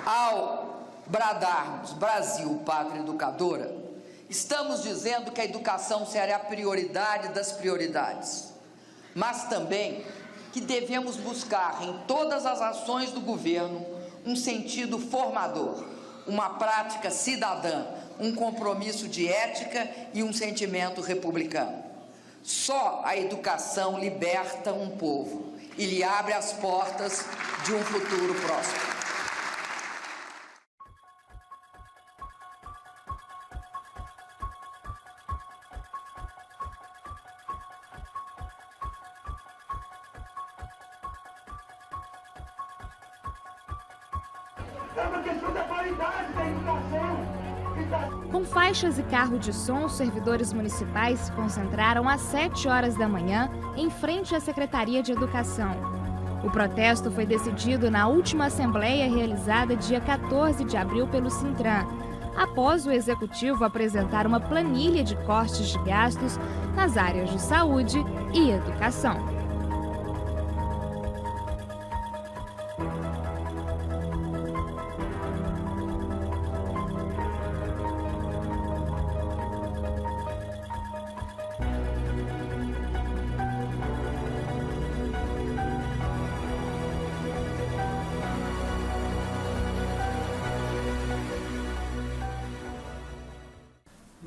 Ao bradarmos Brasil, pátria educadora, estamos dizendo que a educação será a prioridade das prioridades, mas também que devemos buscar em todas as ações do governo um sentido formador, uma prática cidadã, um compromisso de ética e um sentimento republicano. Só a educação liberta um povo e lhe abre as portas de um futuro próspero. É uma questão da qualidade da educação. Com faixas e carro de som, os servidores municipais se concentraram às 7 horas da manhã em frente à Secretaria de Educação. O protesto foi decidido na última assembleia realizada dia 14 de abril pelo Sintran, após o Executivo apresentar uma planilha de cortes de gastos nas áreas de saúde e educação.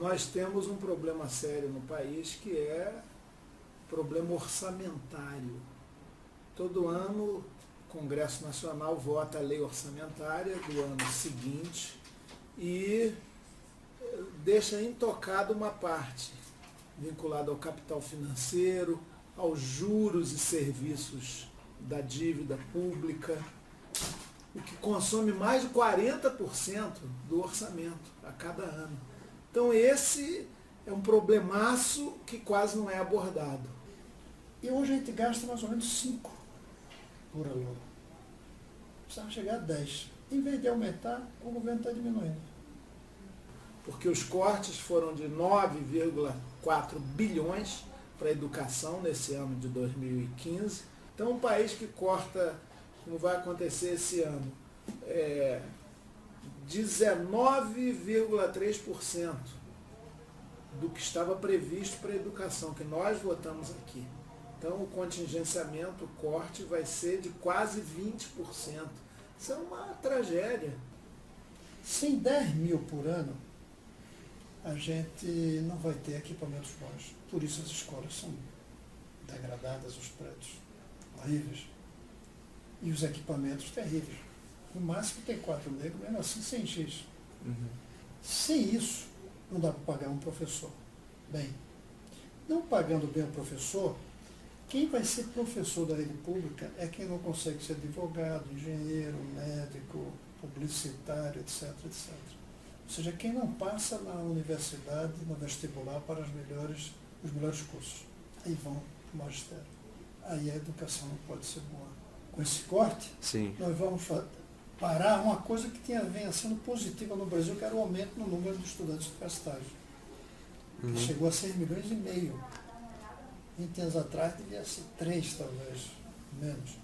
Nós temos um problema sério no país que é problema orçamentário. Todo ano o Congresso Nacional vota a lei orçamentária do ano seguinte e deixa intocada uma parte vinculada ao capital financeiro, aos juros e serviços da dívida pública, o que consome mais de 40% do orçamento a cada ano. Então esse é um problemaço que quase não é abordado. E hoje a gente gasta mais ou menos 5 por aluno. Precisava chegar a 10. Em vez de aumentar, o governo está diminuindo. Porque os cortes foram de 9,4 bilhões para a educação nesse ano de 2015. Então um país que corta, como vai acontecer esse ano, 19,3% do que estava previsto para a educação, que nós votamos aqui. Então o contingenciamento, o corte vai ser de quase 20%. Isso é uma tragédia. Sem 10 mil por ano, a gente não vai ter equipamentos bons. Por isso as escolas são degradadas, os prédios horríveis. E os equipamentos terríveis. No máximo tem 4 negros, mesmo assim sem giz. Sem isso, não dá para pagar um professor bem. Não pagando bem o professor, quem vai ser professor da rede pública é quem não consegue ser advogado, engenheiro, médico, publicitário, etc, etc. Ou seja, quem não passa na universidade, no vestibular para os melhores cursos. Aí vão para o magistério. Aí a educação não pode ser boa. Com esse corte, sim, nós vamos parar uma coisa que vinha sendo positiva no Brasil, que era o aumento no número de estudantes universitários. Que chegou a 6,5 milhões. 20 anos atrás devia ser 3, talvez, menos.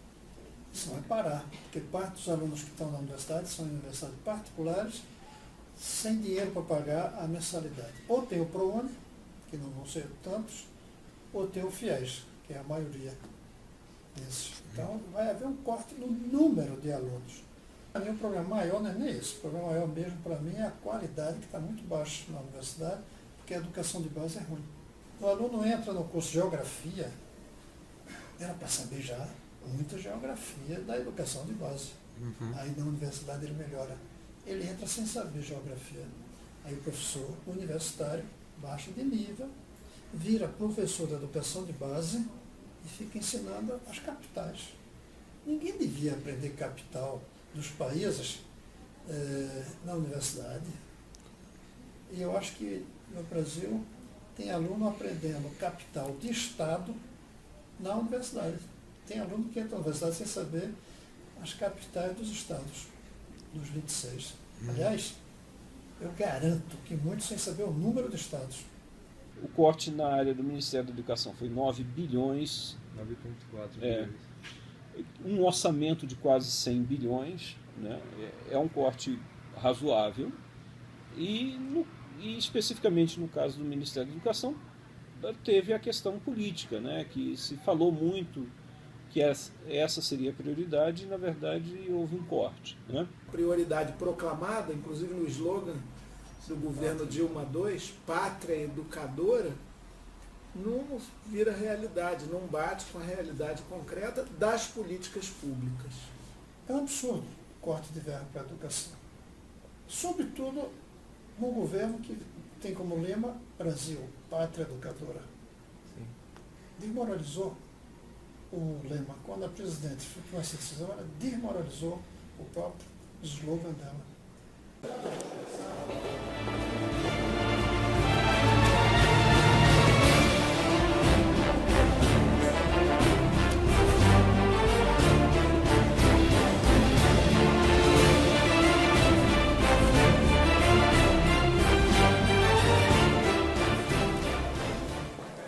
Isso vai parar, porque parte dos alunos que estão na universidade são em universidades particulares, sem dinheiro para pagar a mensalidade. Ou tem o ProUni, que não vão ser tantos, ou tem o FIES, que é a maioria desses. Então vai haver um corte no número de alunos. Para mim o problema maior não é nem isso. O problema maior mesmo para mim é a qualidade, que está muito baixa na universidade, porque a educação de base é ruim. O aluno entra no curso de Geografia, era para saber já muita geografia da educação de base. Aí na universidade ele melhora. Ele entra sem saber geografia. Aí o professor universitário baixa de nível, vira professor da educação de base e fica ensinando as capitais. Ninguém devia aprender capital dos países na universidade. E eu acho que no Brasil tem aluno aprendendo capital de estado na universidade. Tem aluno que entra na universidade sem saber as capitais dos estados, dos 26. Aliás, eu garanto que muitos sem saber o número de estados. O corte na área do Ministério da Educação foi 9 bilhões. 9,4 bilhões. Um orçamento de quase 100 bilhões. né? É um corte razoável e especificamente no caso do Ministério da Educação teve a questão política, né? Que se falou muito que essa seria a prioridade e na verdade houve um corte, né? Prioridade proclamada, inclusive no slogan do governo Dilma II, pátria educadora, não vira realidade, não bate com a realidade concreta das políticas públicas. É um absurdo o corte de verba para a educação. Sobretudo num governo que tem como lema Brasil, pátria educadora. Sim. Desmoralizou o lema. Quando a presidente tomou essa decisão, ela desmoralizou o próprio slogan dela.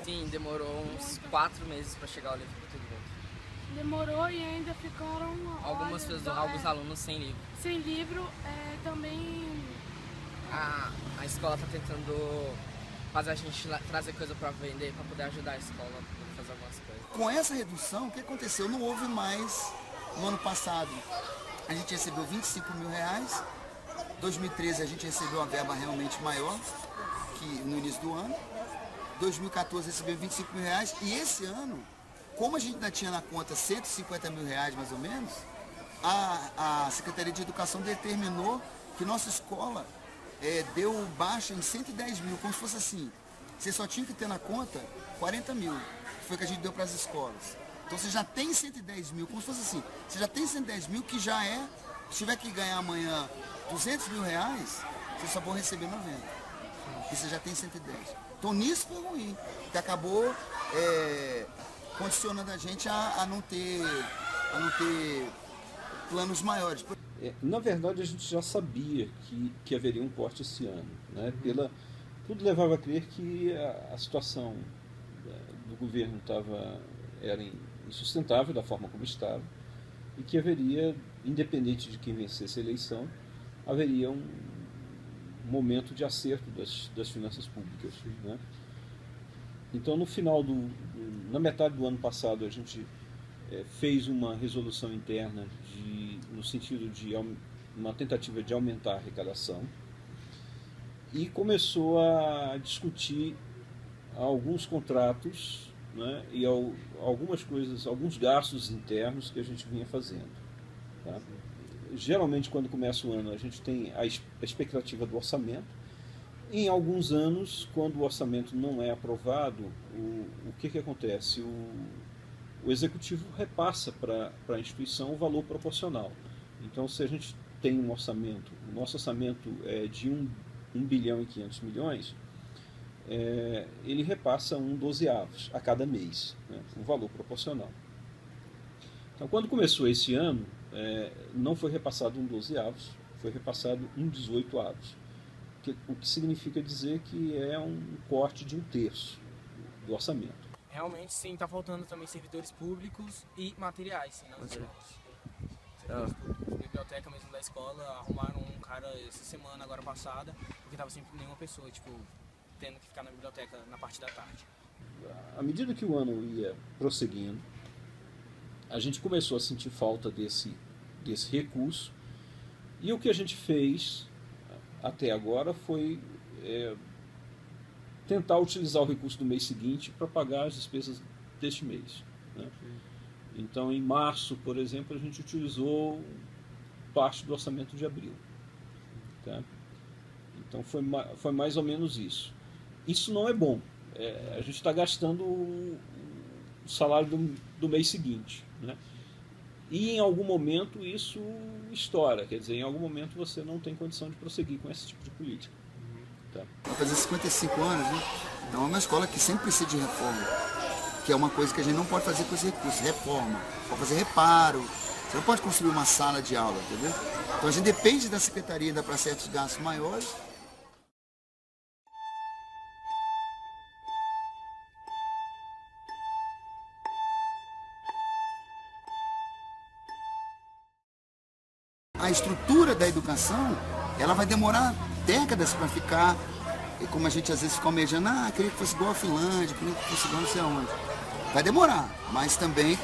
Sim, demorou uns 4 meses para chegar o livro para todo mundo. Demorou e ainda ficaram alguns alunos sem livro. Sem livro, também. A escola está tentando fazer a gente trazer coisa para vender, para poder ajudar a escola a fazer algumas coisas. Com essa redução, o que aconteceu? Não houve mais no ano passado. A gente recebeu R$25.000. 2013 a gente recebeu uma verba realmente maior que no início do ano. 2014 recebeu R$25.000 e esse ano, como a gente ainda tinha na conta R$150.000 mais ou menos, a Secretaria de Educação determinou que nossa escola deu baixa em 110 mil, como se fosse assim, você só tinha que ter na conta 40 mil, que foi o que a gente deu para as escolas. Então você já tem 110 mil, como se fosse assim, você já tem 110 mil que já se tiver que ganhar amanhã R$200 mil, você só vão receber 90, porque você já tem 110. Então nisso foi ruim, que acabou condicionando a gente a não ter planos maiores. Na verdade, a gente já sabia que haveria um corte esse ano, né? Tudo levava a crer que a situação do governo era insustentável da forma como estava e que haveria, independente de quem vencesse a eleição, haveria um momento de acerto das finanças públicas, né? Então, na metade do ano passado, a gente fez uma resolução interna no sentido de uma tentativa de aumentar a arrecadação e começou a discutir alguns contratos, né, e algumas coisas, alguns gastos internos que a gente vinha fazendo, tá? Geralmente, quando começa o ano, a gente tem a expectativa do orçamento. Em alguns anos, quando o orçamento não é aprovado, o que acontece? O executivo repassa para a instituição o valor proporcional. Então, se a gente tem um orçamento, o nosso orçamento é de 1 bilhão e 500 milhões, ele repassa 1/12 a cada mês, né, um valor proporcional. Então, quando começou esse ano, não foi repassado 1/12, foi repassado 1/18, o que significa dizer que é um corte de 1/3 do orçamento. Realmente, sim, está faltando também servidores públicos e materiais, sim, nas escolas. Servidores públicos, biblioteca mesmo da escola, arrumaram um cara essa semana, agora passada, porque estava sempre nenhuma pessoa, tendo que ficar na biblioteca na parte da tarde. À medida que o ano ia prosseguindo, a gente começou a sentir falta desse recurso, e o que a gente fez até agora foi tentar utilizar o recurso do mês seguinte para pagar as despesas deste mês, né? Então, em março, por exemplo, a gente utilizou parte do orçamento de abril, tá? Então, foi mais ou menos isso. Isso não é bom. A gente está gastando o salário do mês seguinte, né? E em algum momento isso estoura, quer dizer, em algum momento você não tem condição de prosseguir com esse tipo de política. Tá? Vai fazer 55 anos, né? Então é uma escola que sempre precisa de reforma, que é uma coisa que a gente não pode fazer com esse recurso, reforma, pode fazer reparo, você não pode construir uma sala de aula, entendeu? Então a gente depende da secretaria ainda para certos gastos maiores. a estrutura da educação, ela vai demorar décadas para ficar, como a gente às vezes fica almejando, queria que fosse igual a Finlândia, queria que fosse igual não sei aonde. Vai demorar, mas também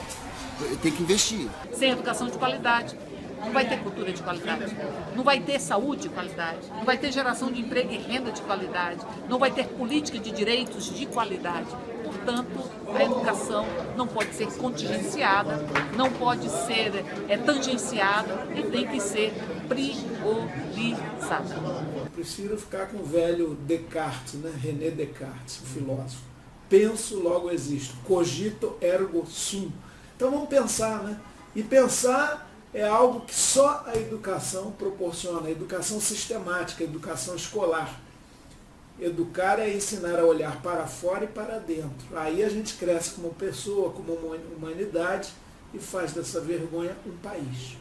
tem que investir. Sem educação de qualidade, não vai ter cultura de qualidade, não vai ter saúde de qualidade, não vai ter geração de emprego e renda de qualidade, não vai ter política de direitos de qualidade. Portanto, a educação não pode ser contingenciada, não pode ser tangenciada e tem que ser priorizada. Eu prefiro ficar com o velho Descartes, né? René Descartes, o filósofo. Penso, logo existo. Cogito, ergo sum. Então vamos pensar, né? E pensar é algo que só a educação proporciona, a educação sistemática, a educação escolar. Educar é ensinar a olhar para fora e para dentro. Aí a gente cresce como pessoa, como humanidade e faz dessa vergonha um país.